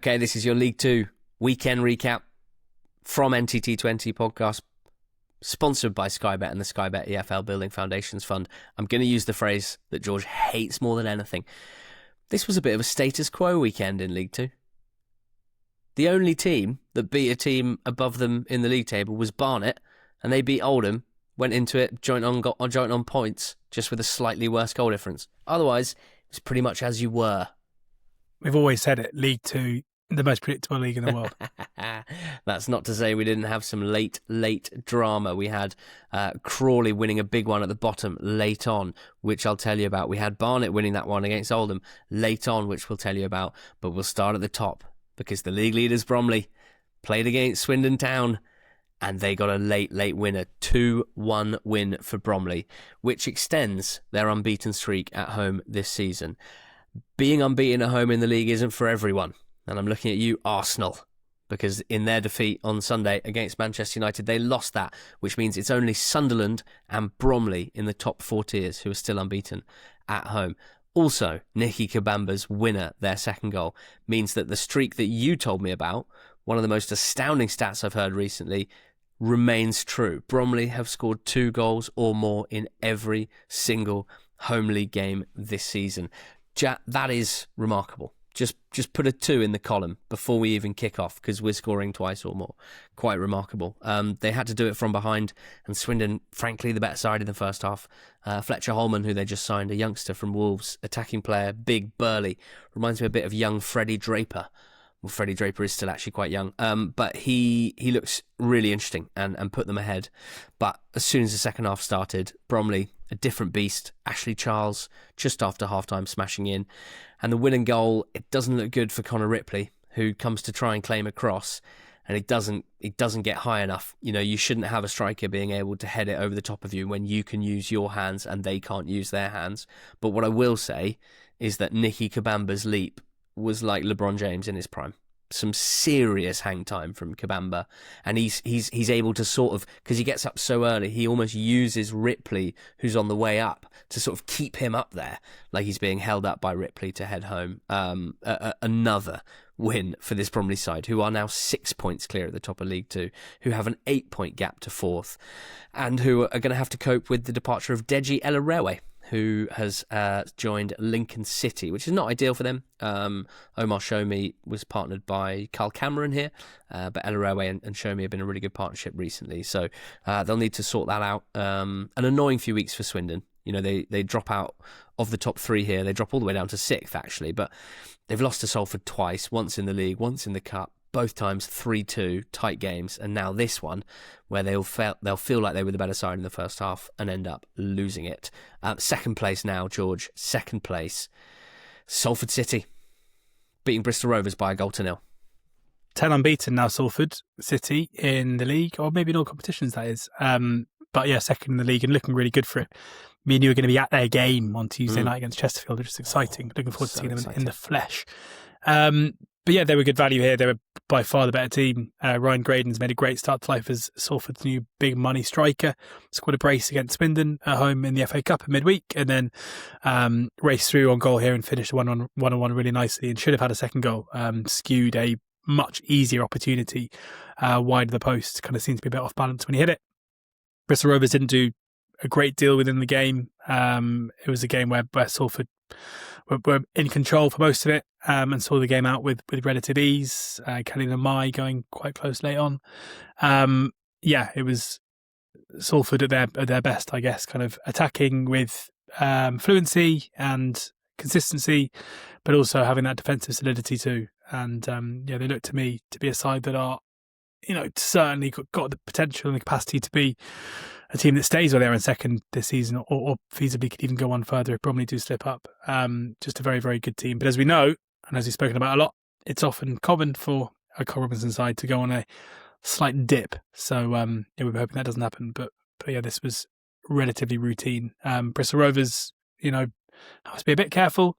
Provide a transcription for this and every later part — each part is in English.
Okay, this is your League Two weekend recap from NTT20 podcast, sponsored by Sky Bet and the Sky Bet EFL Building Foundations Fund. I'm going to use the phrase that George hates more than anything. This was a bit of a status quo weekend in League Two. The only team that beat a team above them in the league table was Barnet, and they beat Oldham, went into it joint on points, just with a slightly worse goal difference. Otherwise, it was pretty much as you were. We've always said it, League Two, the most predictable league in the world. That's not to say we didn't have some late drama. We had Crawley winning a big one at the bottom late on, which I'll tell you about. We had Barnet winning that one against Oldham late on, which we'll tell you about. But we'll start at the top, because the league leaders, Bromley, played against Swindon Town, and they got a late winner, 2-1 win for Bromley, which extends their unbeaten streak at home this season. Being unbeaten at home in the league isn't for everyone. And I'm looking at you, Arsenal, because in their defeat on Sunday against Manchester United, they lost that, which means it's only Sunderland and Bromley in the top 4 tiers who are still unbeaten at home. Also, Nicky Kabamba's winner, their second goal, means that the streak that you told me about, one of the most astounding stats I've heard recently, remains true. Bromley have scored 2 goals or more in every single home league game this season. That is remarkable. Just put a 2 in the column before we even kick off, because we're scoring twice or more. Quite remarkable. They had to do it from behind, and Swindon, frankly, the better side in the first half. Fletcher Holman, who they just signed, a youngster from Wolves, attacking player, big, burly, reminds me a bit of young Freddie Draper. Well, Freddie Draper is still actually quite young, but he looks really interesting and put them ahead. But as soon as the second half started, Bromley, a different beast. Ashley Charles, just after half-time, smashing in. And the winning goal, it doesn't look good for Connor Ripley, who comes to try and claim a cross, and it doesn't get high enough. You know, you shouldn't have a striker being able to head it over the top of you when you can use your hands and they can't use their hands. But what I will say is that Nicky Kabamba's leap was like LeBron James in his prime. Some serious hang time from Kabamba, and he's able to sort of, because he gets up so early, he almost uses Ripley, who's on the way up, to sort of keep him up there, like he's being held up by Ripley to head home. Another win for this Bromley side, who are now 6 points clear at the top of League Two, who have an 8-point gap to 4th, and who are going to have to cope with the departure of Deji Elarewe, who has joined Lincoln City, which is not ideal for them. Omar Shomi was partnered by Carl Cameron here, but Elarewe and Shomi have been a really good partnership recently, so they'll need to sort that out. An annoying few weeks for Swindon. You know, they drop out of the top 3 here. They drop all the way down to 6th, actually, but they've lost to Salford twice, once in the league, once in the cup, both times 3-2, tight games, and now this one, where they'll feel like they were the better side in the first half and end up losing it. Second place now, George. Second place, Salford City, beating Bristol Rovers by a 1-0. 10 unbeaten now, Salford City in the league, or maybe in all competitions, that is. But yeah, second in the league and looking really good for it. Me and you are going to be at their game on Tuesday night against Chesterfield, which is exciting. Looking forward to seeing them in the flesh. But yeah, they were good value here. They were by far the better team. Ryan Graydon's made a great start to life as Salford's new big money striker. Scored a brace against Swindon at home in the FA Cup in midweek, and then raced through on goal here and finished 1-on-1 really nicely, and should have had a second goal. Skewed a much easier opportunity wide of the post. Kind of seemed to be a bit off balance when he hit it. Bristol Rovers didn't do a great deal within the game. It was a game where Salford were in control for most of it, and saw the game out with relative ease. Kelly Lamai going quite close late on. It was Salford at their best, I guess, kind of attacking with fluency and consistency, but also having that defensive solidity too. And they look to me to be a side that are, certainly got the potential and the capacity to be a team that stays where they are in second this season, or feasibly could even go on further if Bromley do slip up. Just a very, very good team. But as we know, and as we've spoken about a lot, it's often common for a Cole Robinson side to go on a slight dip. So we're hoping that doesn't happen. But yeah, this was relatively routine. Bristol Rovers, have to be a bit careful.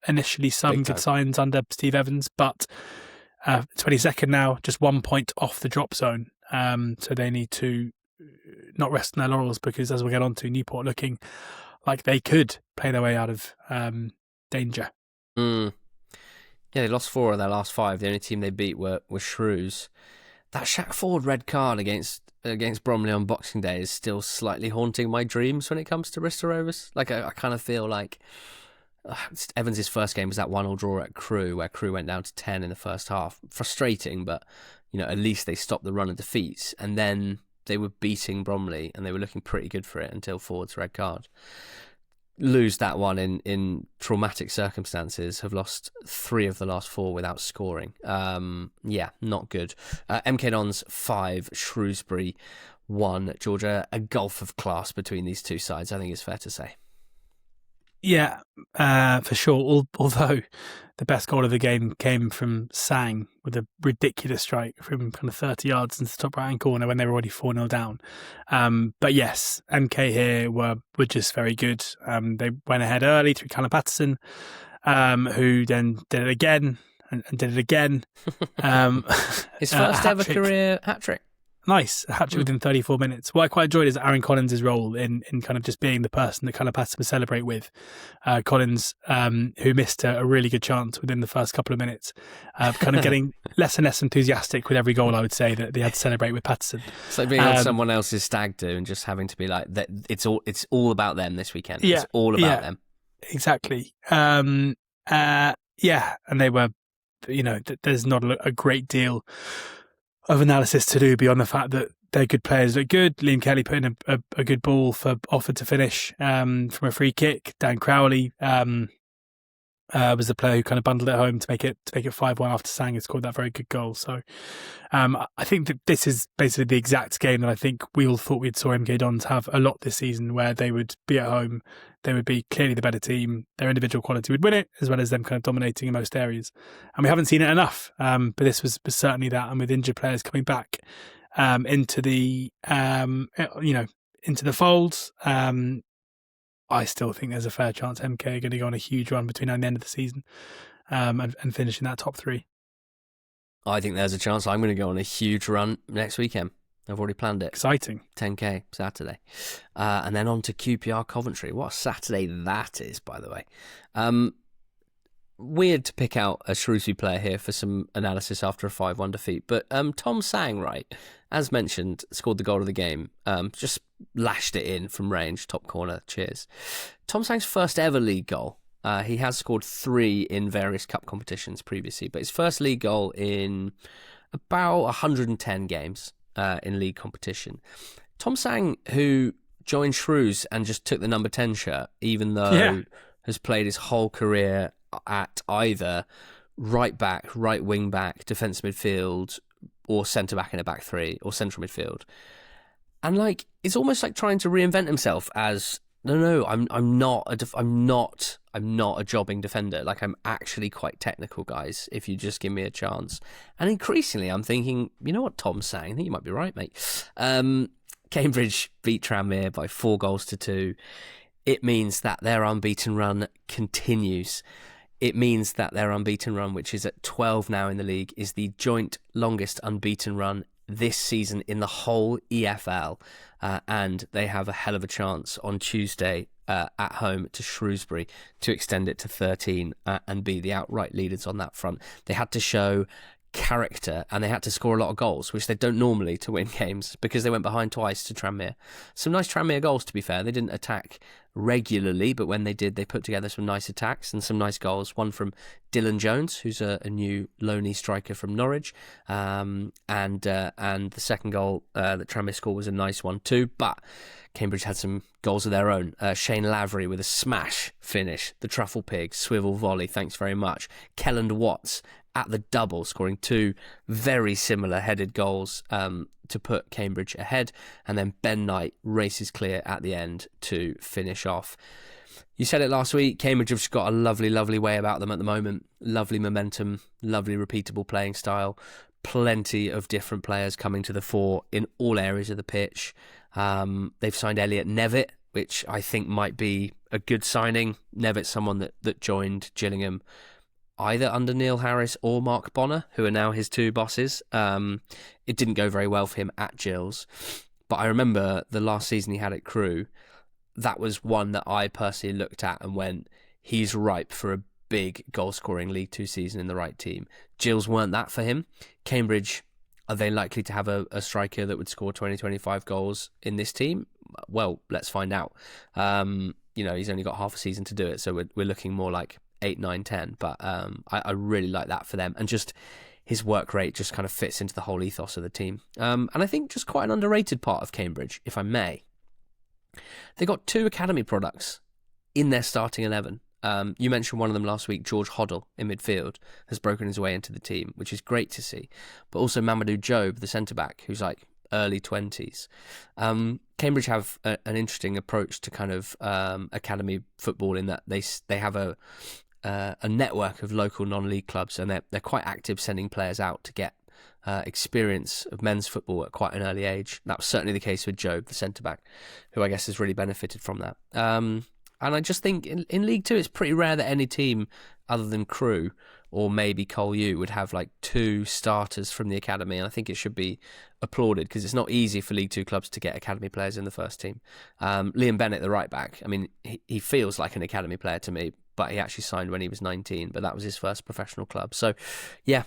Initially, some good signs under Steve Evans, but 22nd now, just 1 point off the drop zone. So they need to not rest on their laurels, because as we'll get on to, Newport looking like they could play their way out of danger. Yeah, they lost 4 of their last 5. The only team they beat were Shrews. That Shaq Ford red card against Bromley on Boxing Day is still slightly haunting my dreams when it comes to Bristol Rovers. Like, I kind of feel like Evans' first game was that 1-1 draw at Crewe, where Crewe went down to 10 in the first half. Frustrating, but at least they stopped the run of defeats, and then they were beating Bromley, and they were looking pretty good for it until Ford's red card. Lose that one in traumatic circumstances, have lost 3 of the last 4 without scoring. Yeah, not good. MK Dons 5, Shrewsbury 1. Georgia, a gulf of class between these two sides, I think it's fair to say. Yeah, for sure. Although the best goal of the game came from Sang with a ridiculous strike from kind of 30 yards into the top right-hand corner when they were already 4-0 down. But yes, MK here were just very good. They went ahead early through Callum Patterson, who then did it again and did it again. His first ever career hat-trick. Nice, a hat-trick within 34 minutes. What I quite enjoyed is Aaron Collins' role in kind of just being the person that kind of Patterson would celebrate with. Collins, who missed a really good chance within the first couple of minutes, kind of getting less and less enthusiastic with every goal, I would say, that they had to celebrate with Patterson. It's like being on someone else's stag do and just having to be like, it's all about them this weekend. Yeah, it's all about them. Exactly. And they were, there's not a great deal of analysis to do beyond the fact that their good players look good. Liam Kelly put in a good ball for Offord to finish from a free kick. Dan Crawley was the player who kind of bundled it home to make it 5-1 after Sang had scored that very good goal. So I think that this is basically the exact game that I think we all thought we'd saw MK Dons have a lot this season, where they would be at home, they would be clearly the better team, their individual quality would win it, as well as them kind of dominating in most areas. And we haven't seen it enough, but this was certainly that. And with injured players coming back into the fold, I still think there's a fair chance MK are going to go on a huge run between now and the end of the season and finish in that top 3. I think there's a chance I'm going to go on a huge run next weekend. I've already planned it. Exciting. 10k Saturday. And then on to QPR Coventry. What a Saturday that is, by the way. Weird to pick out a Shrewsbury player here for some analysis after a 5-1 defeat. But Tom Sang, right, as mentioned, scored the goal of the game. Just lashed it in from range, top corner. Cheers. Tom Sang's first ever league goal. He has scored 3 in various cup competitions previously, but his first league goal in about 110 games in league competition. Tom Sang, who joined Shrews and just took the number 10 shirt, even though has played his whole career at either right back, right wing back, defence midfield, or centre back in a back 3, or central midfield. And it's almost like trying to reinvent himself as I'm not a jobbing defender. I'm actually quite technical, guys, if you just give me a chance. And increasingly I'm thinking, you know what, Tom Sang, I think you might be right, mate. Cambridge beat Tranmere by 4-2. It means that their unbeaten run continues. It means that their unbeaten run, which is at 12 now in the league, is the joint longest unbeaten run this season in the whole EFL. And they have a hell of a chance on Tuesday at home to Shrewsbury to extend it to 13 and be the outright leaders on that front. They had to show character and they had to score a lot of goals, which they don't normally to win games, because they went behind twice to Tranmere. Some nice Tranmere goals, to be fair. They didn't attack regularly, but when they did, they put together some nice attacks and some nice goals. One from Dylan Jones, who's a new lonely striker from Norwich, and the second goal that Tranmere scored was a nice one too. But Cambridge had some goals of their own. Shane Lavery with a smash finish, the Truffle Pig swivel volley, thanks very much. Kelland Watts at the double, scoring 2 very similar headed goals to put Cambridge ahead. And then Ben Knight races clear at the end to finish off. You said it last week, Cambridge have got a lovely, lovely way about them at the moment. Lovely momentum, lovely repeatable playing style. Plenty of different players coming to the fore in all areas of the pitch. They've signed Elliot Nevitt, which I think might be a good signing. Nevitt's someone that joined Gillingham either under Neil Harris or Mark Bonner, who are now his 2 bosses. It didn't go very well for him at Gills, but I remember the last season he had at Crewe, that was one that I personally looked at and went, he's ripe for a big goal-scoring League Two season in the right team. Gills weren't that for him. Cambridge, are they likely to have a striker that would score 20, 25 goals in this team? Well, let's find out. He's only got half a season to do it, so we're looking more like 8, 9, 10. But I really like that for them. And just his work rate just kind of fits into the whole ethos of the team. And I think just quite an underrated part of Cambridge, if I may. They got 2 academy products in their starting 11. You mentioned one of them last week, George Hoddle in midfield, has broken his way into the team, which is great to see. But also Mamadou Jobe, the centre-back, who's like early 20s. Cambridge have an interesting approach to kind of academy football in that they have a network of local non-league clubs, and they're quite active sending players out to get experience of men's football at quite an early age. That was certainly the case with Jobe, the centre-back, who I guess has really benefited from that. And I just think in League Two, it's pretty rare that any team other than Crewe or maybe Colchester would have like 2 starters from the academy. And I think it should be applauded because it's not easy for League Two clubs to get academy players in the first team. Liam Bennett, the right back, I mean, he feels like an academy player to me, but he actually signed when he was 19, but that was his first professional club. So, yeah.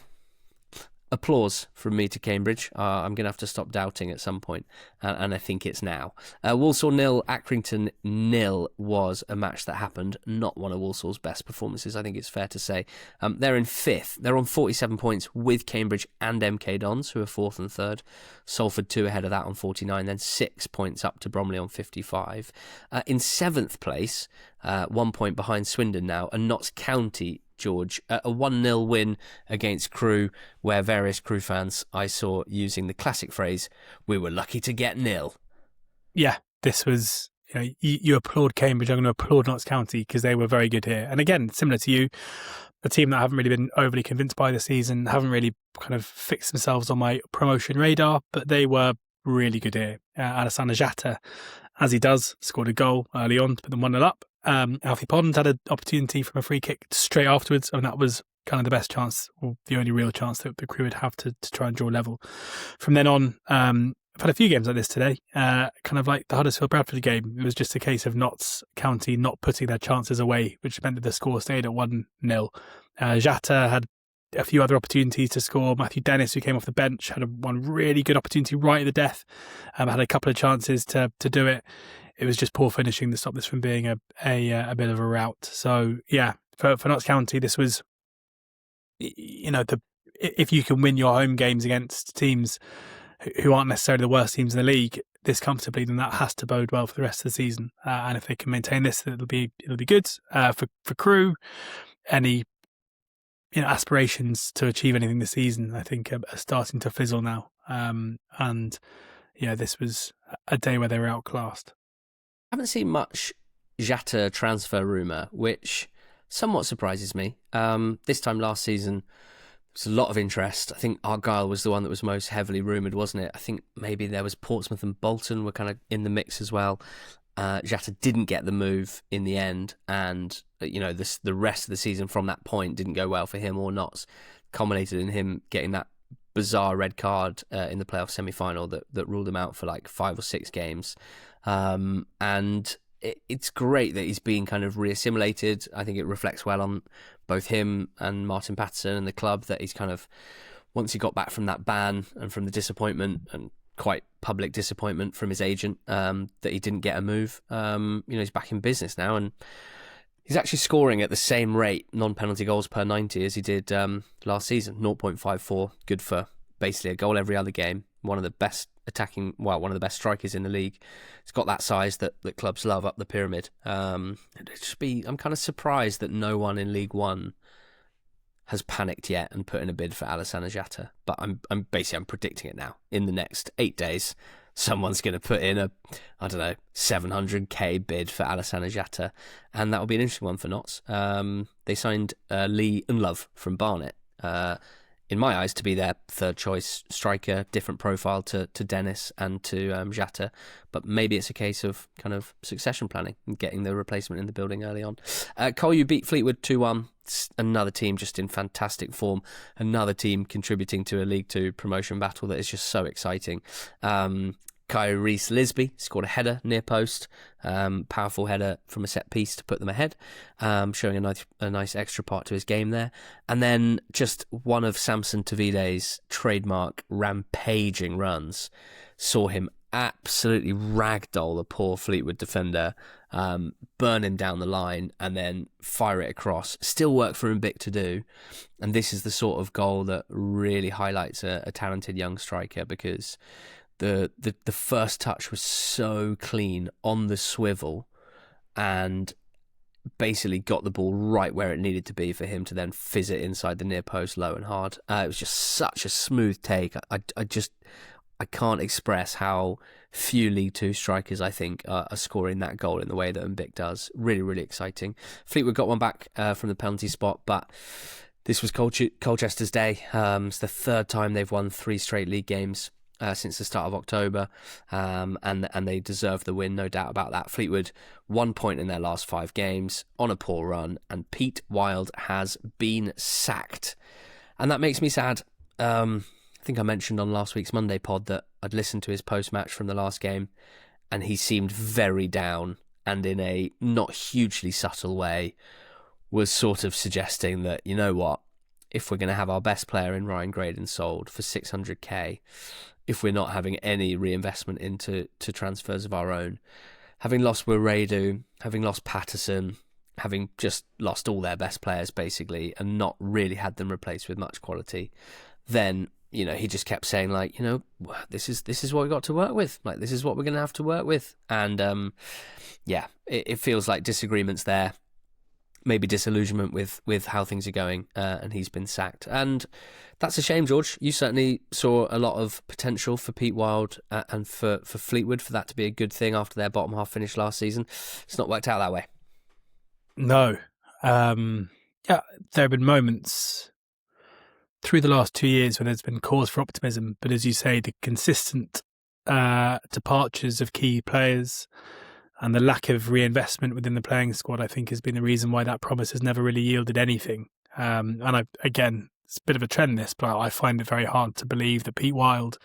Applause from me to Cambridge. I'm going to have to stop doubting at some point, and I think it's now. Walsall 0, Accrington 0 was a match that happened. Not one of Walsall's best performances, I think it's fair to say. They're in 5th. They're on 47 points with Cambridge and MK Dons, who are 4th and 3rd. Salford 2 ahead of that on 49, then 6 points up to Bromley on 55. In 7th place, 1 point behind Swindon now, and Notts County, George, a 1-0 win against Crewe, where various Crewe fans I saw using the classic phrase, "We were lucky to get 0." Yeah, this was, you applaud Cambridge, I'm going to applaud Notts County because they were very good here. And again, similar to you, a team that I haven't really been overly convinced by this season, haven't really kind of fixed themselves on my promotion radar, but they were really good here. Alexandra Jatta, as he does, scored a goal early on to put them 1-0 up. Alfie Pond had an opportunity from a free kick straight afterwards, and that was kind of the best chance, or the only real chance that the Crewe would have to try and draw level. From then on, I've had a few games like this today, kind of like the Huddersfield-Bradford game. It was just a case of Notts County not putting their chances away, which meant that the score stayed at 1-0. Jatta had a few other opportunities to score. Matthew Dennis, who came off the bench, had one really good opportunity right at the death, had a couple of chances to do it. It was just poor finishing that stopped this from being a bit of a rout. So yeah, for Notts County, this was, if you can win your home games against teams who aren't necessarily the worst teams in the league this comfortably, then that has to bode well for the rest of the season. And if they can maintain this, it'll be good. For Crewe, any aspirations to achieve anything this season, I think, are starting to fizzle now. And this was a day where they were outclassed. I haven't seen much Jatta transfer rumour, which somewhat surprises me. This time last season, there was a lot of interest. I think Argyle was the one that was most heavily rumoured, wasn't it? I think maybe there was Portsmouth and Bolton were kind of in the mix as well. Jatta didn't get the move in the end, and the rest of the season from that point didn't go well for him or Notts. Culminated in him getting that bizarre red card in the playoff semi-final that ruled him out for like 5 or 6 games. And it's great that he's being kind of reassimilated. I think it reflects well on both him and Martin Patterson and the club that he's kind of, once he got back from that ban and from the disappointment and quite public disappointment from his agent that he didn't get a move, he's back in business now, and he's actually scoring at the same rate, non-penalty goals per 90, as he did last season, 0.54, good for basically a goal every other game. One of the best one of the best strikers in the league. He's got that size that clubs love up the pyramid. I'm kind of surprised that no one in League One has panicked yet and put in a bid for Alexandra Jatta. But I'm predicting it now. In the next 8 days, someone's going to put in a 700k bid for Alexandra Jatta, and that will be an interesting one for Notts. They signed Lee Unlove from Barnet. In my eyes, to be their third choice striker, different profile to Dennis and to Jatta, but maybe it's a case of kind of succession planning and getting the replacement in the building early on. Colchester beat Fleetwood 2-1. Another team just in fantastic form. Another team contributing to a League Two promotion battle that is just so exciting. Kai Rees-Lisby scored a header near post, powerful header from a set piece to put them ahead, showing a nice extra part to his game there. And then just one of Samson Tavide's trademark rampaging runs saw him absolutely ragdoll the poor Fleetwood defender, burn him down the line and then fire it across. Still work for Mbik to do, and this is the sort of goal that really highlights a talented young striker, because the first touch was so clean on the swivel and basically got the ball right where it needed to be for him to then fizz it inside the near post low and hard. It was just such a smooth take. I can't express how few League Two strikers, I think, are scoring that goal in the way that Mbik does. Really, really exciting. Fleetwood got one back from the penalty spot, but this was Colchester's day. It's the third time they've won 3 straight league games since the start of October, and they deserve the win, no doubt about that. Fleetwood 1 point in their last 5 games on a poor run, and Pete Wild has been sacked. And that makes me sad. I think I mentioned on last week's Monday pod that I'd listened to his post-match from the last game, and he seemed very down, and in a not hugely subtle way was sort of suggesting that, you know what, if we're going to have our best player in Ryan Graydon sold for 600k, if we're not having any reinvestment into transfers of our own, having lost Wiredu, having lost Patterson, having just lost all their best players basically, and not really had them replaced with much quality, then, you know, he just kept saying, like, you know, this is what we got to work with. Like, this is what we're going to have to work with. And yeah, it feels like disagreements there, maybe disillusionment with how things are going, and he's been sacked. And that's a shame, George. You certainly saw a lot of potential for Pete Wild and for Fleetwood, for that to be a good thing after their bottom half finish last season. It's not worked out that way. No. Yeah, there have been moments through the last 2 years where there's been cause for optimism, but as you say, the consistent departures of key players and the lack of reinvestment within the playing squad, I think, has been the reason why that promise has never really yielded anything. And again, it's a bit of a trend, this, but I find it very hard to believe that Pete Wild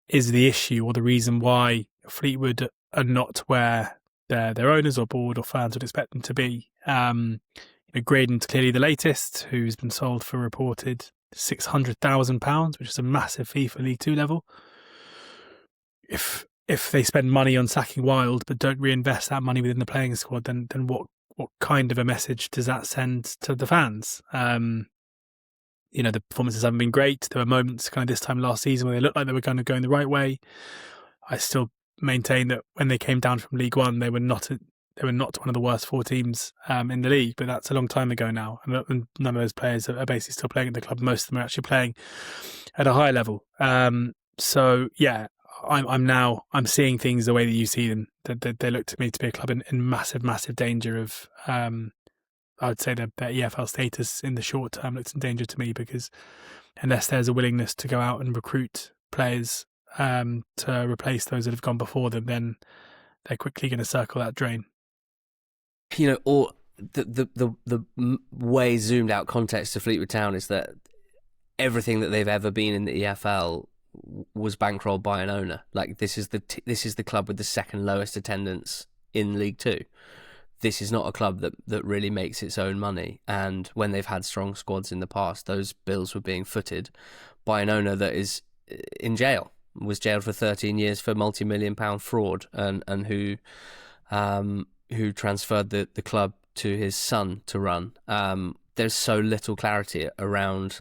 is the issue or the reason why Fleetwood are not where their owners or board or fans would expect them to be. Graydon's clearly the latest, who's been sold for reported £600,000, which is a massive fee for League Two level. If they spend money on sacking Wild but don't reinvest that money within the playing squad, then what kind of a message does that send to the fans? The performances haven't been great. There were moments kind of this time last season where they looked like they were kind of going the right way. I still maintain that when they came down from League One, they were not one of the worst 4 teams in the league, but that's a long time ago now. And none of those players are basically still playing at the club. Most of them are actually playing at a high level. So yeah, I'm seeing things the way that you see them. They look to me to be a club in massive, massive danger of. I would say their EFL status in the short term looks in danger to me, because unless there's a willingness to go out and recruit players to replace those that have gone before them, then they're quickly going to circle that drain. You know, or the way zoomed out context to Fleetwood Town is that everything that they've ever been in the EFL was bankrolled by an owner. Like, this is the club with the second lowest attendance in League Two. This is not a club that really makes its own money. And when they've had strong squads in the past, those bills were being footed by an owner that is in jail, was jailed for 13 years for multi-million-pound fraud, and who transferred the club to his son to run. There's so little clarity around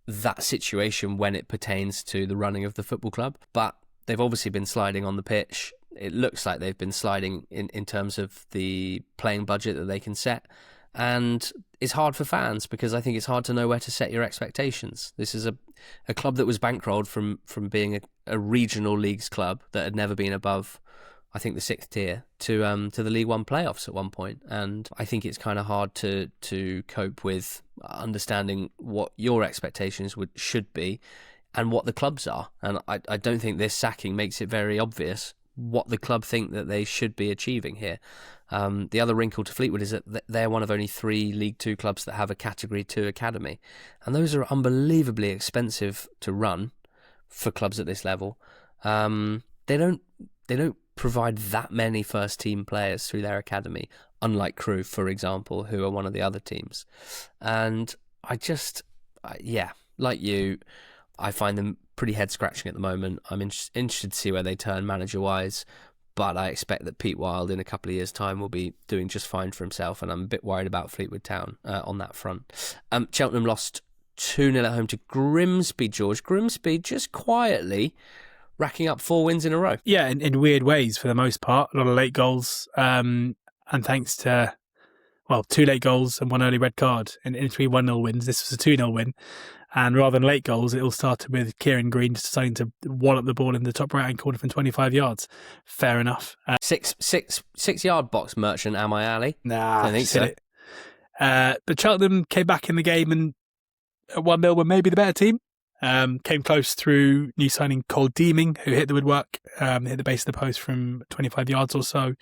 that situation when it pertains to the running of the football club. But they've obviously been sliding on the pitch. It looks like they've been sliding in terms of the playing budget that they can set. And it's hard for fans, because I think it's hard to know where to set your expectations. This is a club that was bankrolled from being a regional leagues club that had never been above, I think, the 6th tier to the League One playoffs at one point. And I think it's kind of hard to cope with understanding what your expectations should be and what the clubs are. And I don't think this sacking makes it very obvious what the club think that they should be achieving here. The other wrinkle to Fleetwood is that they're one of only 3 League Two clubs that have a Category 2 academy, and those are unbelievably expensive to run for clubs at this level. They don't provide that many first team players through their academy, unlike Crewe, for example, who are one of the other teams. And like you, I find them pretty head scratching at the moment. I'm interested to see where they turn manager wise, but I expect that Pete Wild in a couple of years' time will be doing just fine for himself, and I'm a bit worried about Fleetwood Town on that front. Cheltenham lost 2-0 at home to Grimsby, George. Grimsby just quietly racking up 4 wins in a row. Yeah, in weird ways for the most part. A lot of late goals, and thanks to 2 late goals and 1 early red card in 3 1-0 wins. This was a 2-0 win. And rather than late goals, it all started with Kieran Green deciding to wallop the ball in the top right-hand corner from 25 yards. Fair enough. 6-yard box merchant, am I, Ali? Nah, I think so. But Cheltenham came back in the game and at 1-0 were maybe the better team. Came close through new signing Cole Deeming, who hit the woodwork, hit the base of the post from 25 yards or so.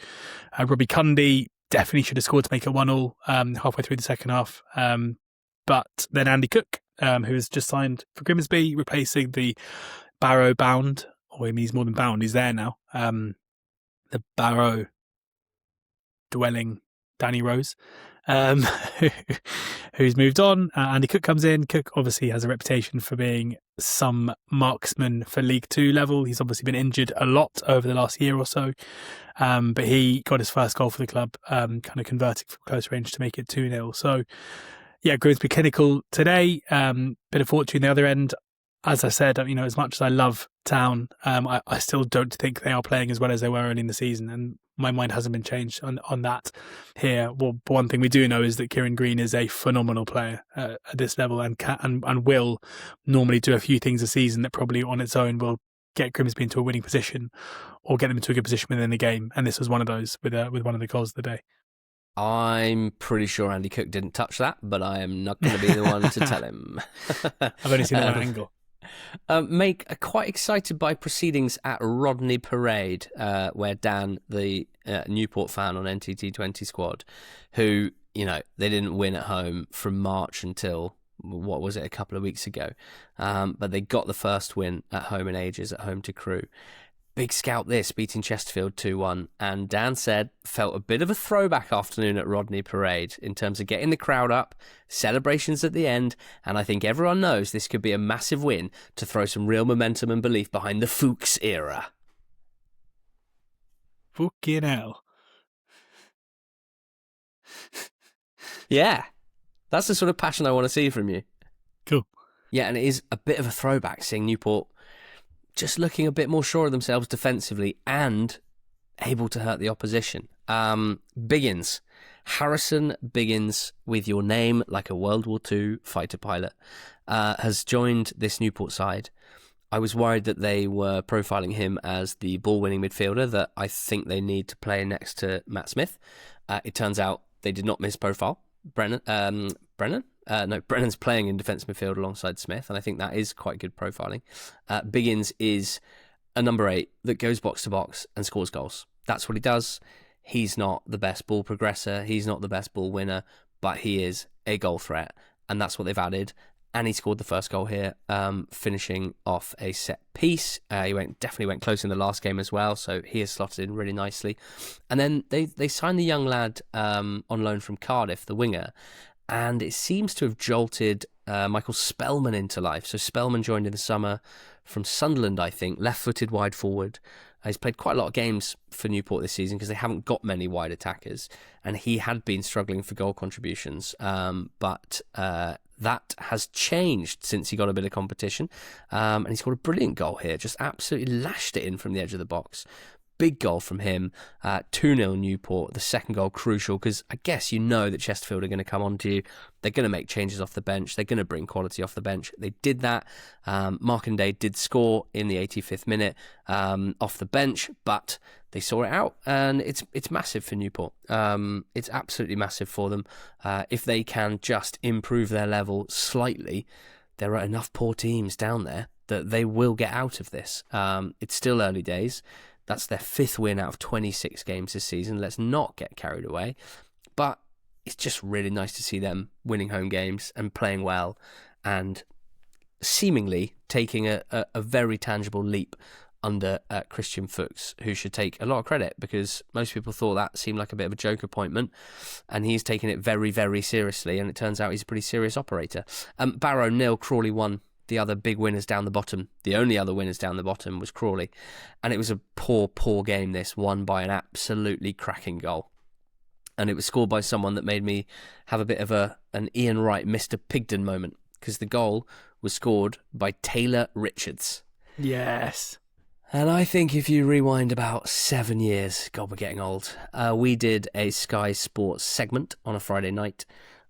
Robbie Cundy definitely should have scored to make it 1-1 halfway through the second half. But then Andy Cook, who has just signed for Grimsby, replacing the Barrow bound, or he's more than bound, he's there now, the Barrow dwelling Danny Rose, who's moved on. Andy Cook comes in. Cook obviously has a reputation for being some marksman for League Two level. He's obviously been injured a lot over the last year or so, but he got his first goal for the club, kind of converting from close range to make it 2-0. So, yeah, Grimsby clinical today. Bit of fortune the other end. As I said, as much as I love Town, I still don't think they are playing as well as they were early in the season, and my mind hasn't been changed on that here. Well, one thing we do know is that Kieran Green is a phenomenal player at this level and will normally do a few things a season that probably on its own will get Grimsby into a winning position or get them into a good position within the game. And this was one of those with one of the goals of the day. I'm pretty sure Andy Cook didn't touch that, but I am not going to be the one to tell him. I've only seen that angle. Quite excited by proceedings at Rodney Parade, where Dan, the Newport fan on NTT20 squad, who, they didn't win at home from March until, what was it, a couple of weeks ago. But they got the first win at home in ages, at home to Crewe. Big scout this, beating Chesterfield 2-1. And Dan said, felt a bit of a throwback afternoon at Rodney Parade in terms of getting the crowd up, celebrations at the end, and I think everyone knows this could be a massive win to throw some real momentum and belief behind the Fuchs era. Fucking hell. Yeah, that's the sort of passion I want to see from you. Cool. Yeah, and it is a bit of a throwback seeing Newport just looking a bit more sure of themselves defensively and able to hurt the opposition. Biggins. Harrison Biggins, with your name like a World War II fighter pilot, has joined this Newport side. I was worried that they were profiling him as the ball-winning midfielder that I think they need to play next to Matt Smith. It turns out they did not miss profile. Brennan's playing in defence midfield alongside Smith, and I think that is quite good profiling. Biggins is a number 8 that goes box to box and scores goals. That's what he does. He's not the best ball progressor. He's not the best ball winner, but he is a goal threat, and that's what they've added. And he scored the first goal here, finishing off a set piece. He definitely went close in the last game as well, so he has slotted in really nicely. And then they signed the young lad on loan from Cardiff, the winger, and it seems to have jolted Michael Spellman into life. So Spellman joined in the summer from Sunderland, I think, left-footed wide forward. He's played quite a lot of games for Newport this season because they haven't got many wide attackers, and he had been struggling for goal contributions. But that has changed since he got a bit of competition, and he scored a brilliant goal here, just absolutely lashed it in from the edge of the box. Big goal from him, 2-0 Newport. The second goal crucial because I guess that Chesterfield are going to come on to you. They're going to make changes off the bench. They're going to bring quality off the bench. They did that. Markanday did score in the 85th minute off the bench, but they saw it out, and it's massive for Newport. It's absolutely massive for them. If they can just improve their level slightly, there are enough poor teams down there that they will get out of this. It's still early days. That's their 5th win out of 26 games this season. Let's not get carried away. But it's just really nice to see them winning home games and playing well and seemingly taking a very tangible leap under Christian Fuchs, who should take a lot of credit, because most people thought that seemed like a bit of a joke appointment, and he's taken it very, very seriously, and it turns out he's a pretty serious operator. Barrow 0, Crawley 1. The other big winners down the bottom, the only other winners down the bottom, was Crawley. And it was a poor, poor game, this, won by an absolutely cracking goal. And it was scored by someone that made me have a bit of an Ian Wright, Mr. Pigden moment, because the goal was scored by Taylor Richards. Yes. And I think if you rewind about 7 years, God, we're getting old, we did a Sky Sports segment on a Friday night,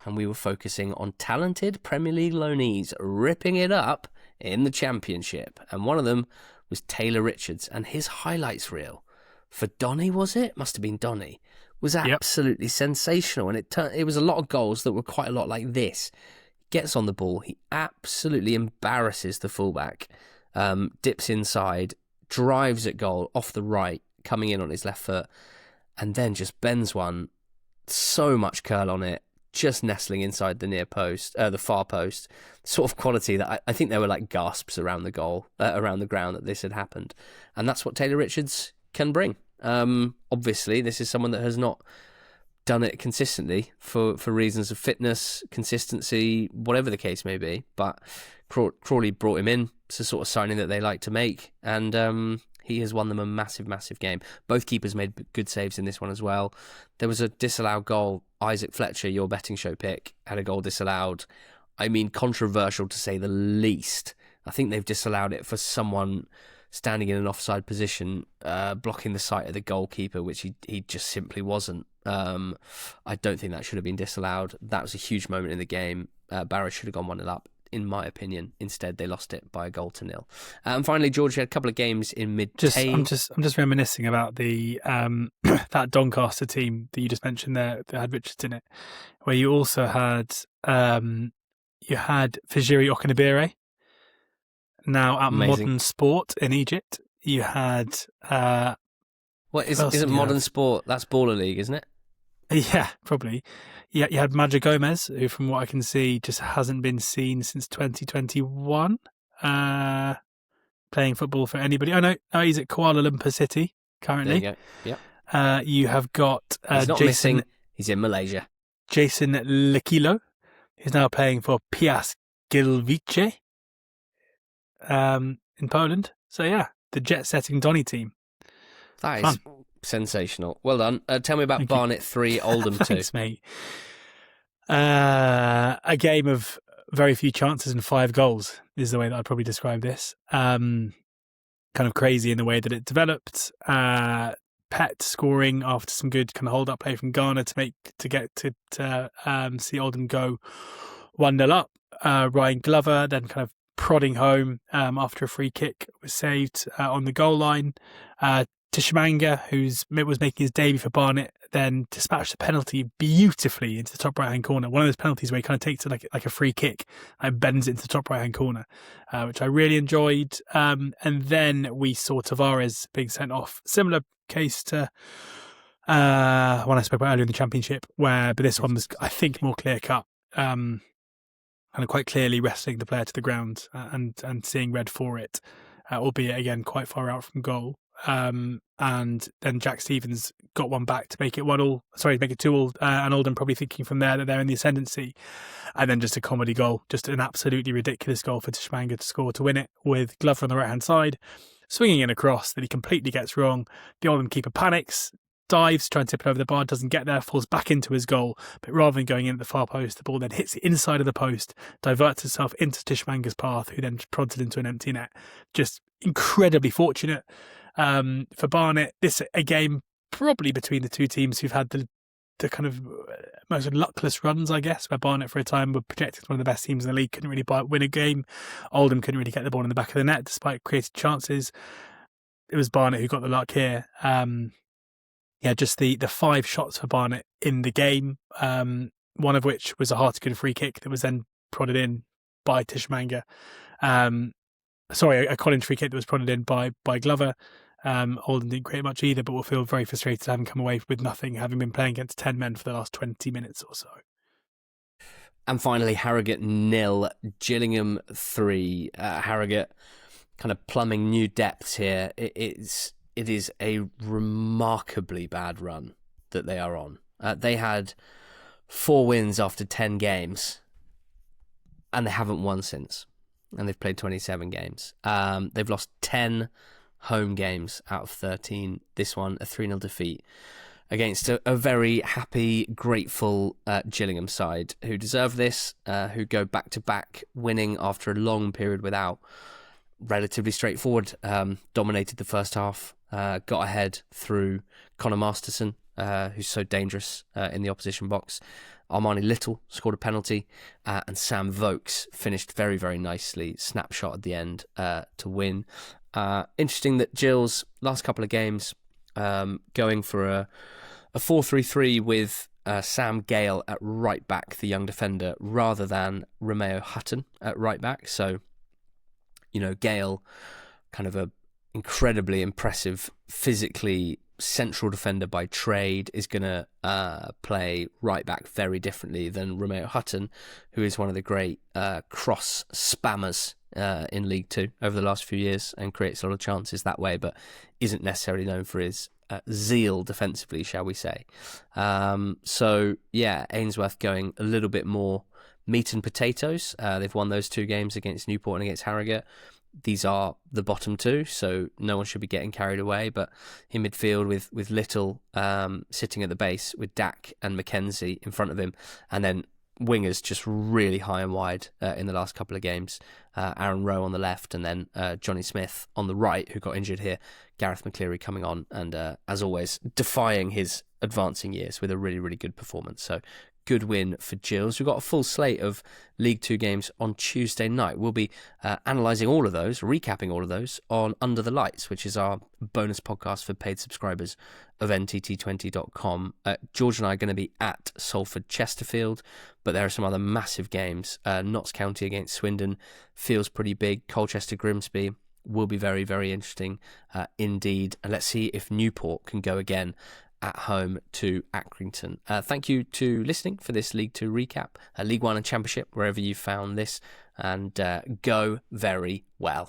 and we were focusing on talented Premier League loanees ripping it up in the Championship. And one of them was Taylor Richards, and his highlights reel for Donny, was it? Must have been Donny. Was absolutely sensational, and it was a lot of goals that were quite a lot like this. Gets on the ball, he absolutely embarrasses the fullback, dips inside, drives at goal off the right, coming in on his left foot, and then just bends one, so much curl on it, just nestling inside the near post, the far post, sort of quality that I think there were like gasps around the goal, around the ground that this had happened. And that's what Taylor Richards can bring. Obviously, this is someone that has not done it consistently for reasons of fitness, consistency, whatever the case may be. But Crawley brought him in. It's a sort of signing that they like to make. And he has won them a massive, massive game. Both keepers made good saves in this one as well. There was a disallowed goal. Isaac Fletcher, your betting show pick, had a goal disallowed. I mean, controversial to say the least. I think they've disallowed it for someone standing in an offside position, blocking the sight of the goalkeeper, which he just simply wasn't. I don't think that should have been disallowed. That was a huge moment in the game. Barrow should have gone 1-0 up, in my opinion. Instead, they lost it by a goal to 0. And finally, George had a couple of games in mid-table. I'm just reminiscing about the that Doncaster team that you just mentioned there that had Richards in it, where you also had Fajiri Okunabire. Now at Amazing. Modern Sport in Egypt, you had What isn't Modern Sport? That's Baller League, isn't it? Yeah, probably. Yeah, you had Madja Gomez, who, from what I can see, just hasn't been seen since 2021. Playing football for anybody. Oh no, he's at Kuala Lumpur City currently. There you go. Yeah. You have got he's not missing. He's in Malaysia. Jason Lekilo, who's now playing for Piast Gliwice in Poland. So yeah, the jet-setting Donny team. That is sensational. Well done. Tell me about Barnet 3, Oldham 2. Thanks, mate. A game of very few chances and 5 goals is the way that I'd probably describe this. Kind of crazy in the way that it developed. Pett scoring after some good kind of hold-up play from Ghana to get to see Oldham go 1-0 up. Ryan Glover then kind of prodding home after a free kick was saved on the goal line. Tishimanga, who was making his debut for Barnet, then dispatched the penalty beautifully into the top right-hand corner. One of those penalties where he kind of takes it like a free kick and bends it into the top right-hand corner, which I really enjoyed. And then we saw Tavares being sent off. Similar case to one I spoke about earlier in the Championship, but this one was, I think, more clear-cut. Kind of quite clearly wrestling the player to the ground and seeing red for it, albeit, again, quite far out from goal. And then Jack Stevens got one back to make it 1-2, and Oldham probably thinking from there that they're in the ascendancy. And then just a comedy goal, just an absolutely ridiculous goal for Tishimanga to score to win it, with Glover on the right-hand side, swinging in a cross that he completely gets wrong. The Oldham keeper panics, dives, trying to tip it over the bar, doesn't get there, falls back into his goal, but rather than going in at the far post, the ball then hits the inside of the post, diverts itself into Tishimanga's path, who then prods it into an empty net. Just incredibly fortunate for Barnet. This a game probably between the two teams who've had the kind of most luckless runs, I guess, where Barnet for a time were projected as one of the best teams in the league, couldn't really win a game. Oldham couldn't really get the ball in the back of the net despite created chances. It was Barnet who got the luck here. Just the 5 shots for Barnet in the game, one of which was a Hartigan free kick that was then prodded in by Tishimanga. A Collins free kick that was prodded in by Glover. Oldham didn't create much either, but will feel very frustrated having come away with nothing, having been playing against 10 men for the last 20 minutes or so. And finally, Harrogate 0, Gillingham 3. Harrogate kind of plumbing new depths here. It is a remarkably bad run that they are on. They had 4 wins after 10 games, and they haven't won since. And they've played 27 games. They've lost 10 home games out of 13. This one, a 3-0 defeat against a very happy, grateful Gillingham side who deserve this, who go back-to-back winning after a long period without. Relatively straightforward. Dominated the first half, got ahead through Connor Masterson, who's so dangerous in the opposition box. Armani Little scored a penalty, and Sam Vokes finished very, very nicely. Snapshot at the end to win. Interesting that Gill's last couple of games going for a 4-3-3 with Sam Gale at right back, the young defender, rather than Romeo Hutton at right back. So, Gale, kind of a incredibly impressive, physically central defender by trade, is going to play right back very differently than Romeo Hutton, who is one of the great cross spammers in League Two over the last few years and creates a lot of chances that way, but isn't necessarily known for his zeal defensively, shall we say. So, yeah, Ainsworth going a little bit more meat and potatoes. They've won those 2 games against Newport and against Harrogate. These are the bottom 2, so no one should be getting carried away. But in midfield with Little sitting at the base with Dak and Mackenzie in front of him, and then wingers just really high and wide in the last couple of games. Aaron Rowe on the left, and then Johnny Smith on the right, who got injured here. Gareth McCleary coming on, and as always, defying his advancing years with a really, really good performance. So good win for Gills. We've got a full slate of League Two games on Tuesday night. We'll be analysing all of those, recapping all of those on Under the Lights, which is our bonus podcast for paid subscribers of NTT20.com. George and I are going to be at Salford Chesterfield, but there are some other massive games. Notts County against Swindon feels pretty big. Colchester Grimsby will be very, very interesting indeed. And let's see if Newport can go again at home to Accrington. Thank you to listening for this League 2 recap, League 1 and Championship, wherever you found this, and go very well.